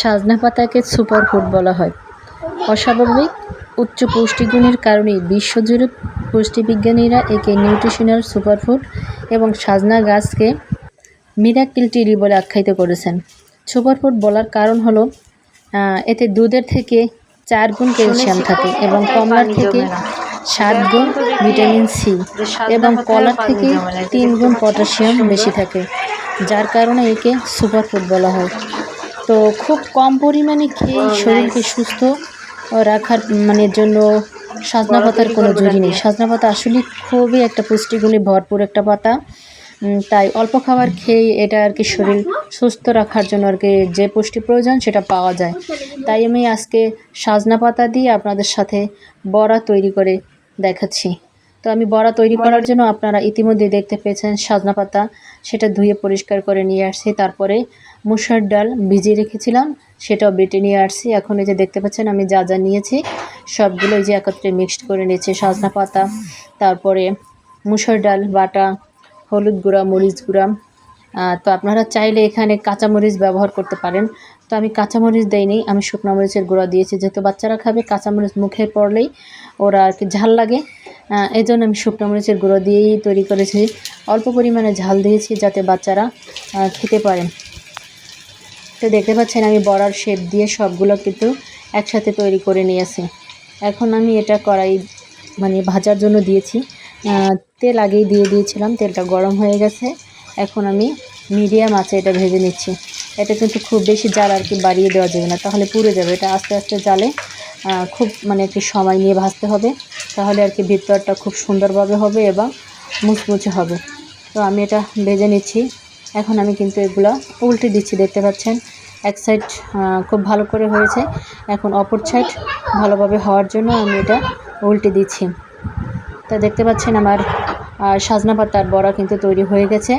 সাজনা পাতাকে সুপারফুড বলা হয়। অস্বাভাবিক উচ্চ পুষ্টিগুণের কারণে বিশ্বজুড়ে পুষ্টিবিজ্ঞানীরা একে নিউট্রিশনাল সুপারফুড এবং সাজনা গাছকে মিরাকেল ট্রি বলে আখ্যায়িত করেছেন। সুপারফুড বলার কারণ হলো এতে দুধের থেকে 4 গুণ ক্যালসিয়াম থাকে এবং কমলার থেকে 7 গুণ ভিটামিন সি এবং কলার থেকে 3 গুণ পটাশিয়াম বেশি থাকে, যার কারণে একে সুপারফুড বলা হয়। তো খুব কম পরিমাণে খেয়ে শরীরকে সুস্থ রাখার জন্য সাজনা পাতার কোনো জুড়ি নেই। সাজনা পাতা আসলে খুবই একটা পুষ্টিগুণে ভরপুর একটা পাতা, তাই অল্প খাবার খেয়ে এটা আর কি শরীর সুস্থ রাখার জন্য আর কি যে পুষ্টি প্রয়োজন সেটা পাওয়া যায়। তাই আমি আজকে সাজনা পাতা দিয়ে আপনাদের সাথে বড়া তৈরি করে দেখাচ্ছি। তো আমি বড়া তৈরি করার জন্য আপনারা ইতিমধ্যে দেখতে পেয়েছেন সাজনা পাতা, সেটা ধুয়ে পরিষ্কার করে নিয়ে আসছি। তারপরে মুসার ডাল ভিজিয়ে রেখেছিলাম, সেটাও বেটে নিয়ে আসছি। এখন এই যে দেখতে পাচ্ছেন আমি যা যা নিয়েছি সবগুলো এই যে একত্রে মিক্সড করে নিয়েছি। সাজনা পাতা, তারপরে মুসার ডাল বাটা, হলুদ গুঁড়া, মরিচ গুঁড়া। তো আপনারা চাইলে এখানে কাঁচামরিচ ব্যবহার করতে পারেন। তো আমি কাঁচামরিচ দেইনি, আমি শুকনো মরিচের গুঁড়া দিয়েছি। যেহেতু বাচ্চারা খাবে, কাঁচামরিচ মুখে পড়লেই ওরা আর কি ঝাল লাগে, এই জন্য আমি শুকনো মরিচের গুঁড়ো দিয়েই তৈরি করেছি। অল্প পরিমাণে ঝাল দিয়েছি যাতে বাচ্চারা খেতে পারে। তো দেখতে পাচ্ছেন আমি বড়ার শেপ দিয়ে সবগুলো কিন্তু একসাথে তৈরি করে নিয়েছি। এখন আমি এটা কড়াই ভাজার জন্য দিয়েছি, তেল আগেই দিয়ে দিয়েছিলাম, তেলটা গরম হয়ে গেছে। এখন আমি মিডিয়াম আঁচে এটা ভেজে নিচ্ছি। এটা কিন্তু খুব বেশি জাল আর কি বাড়িয়ে দেওয়া যাবে না, তাহলে পুড়ে যাবে। এটা আস্তে আস্তে জালে খুব একটু সময় নিয়ে ভাজতে হবে, তাহলে আর কি ভিতরটা খুব সুন্দরভাবে হবে এবং মুচমুচে হবে। তো আমি এটা ভেজে নিচ্ছি। এখন আমি কিন্তু এগুলো উল্টে দিচ্ছি, দেখতে পাচ্ছেন এক সাইড খুব ভালো করে হয়েছে, এখন অপর সাইড ভালোভাবে হওয়ার জন্য আমি এটা উল্টে দিচ্ছি। তো দেখতে পাচ্ছেন আমার সাজনা পাতার বড়া কিন্তু তৈরি হয়ে গেছে।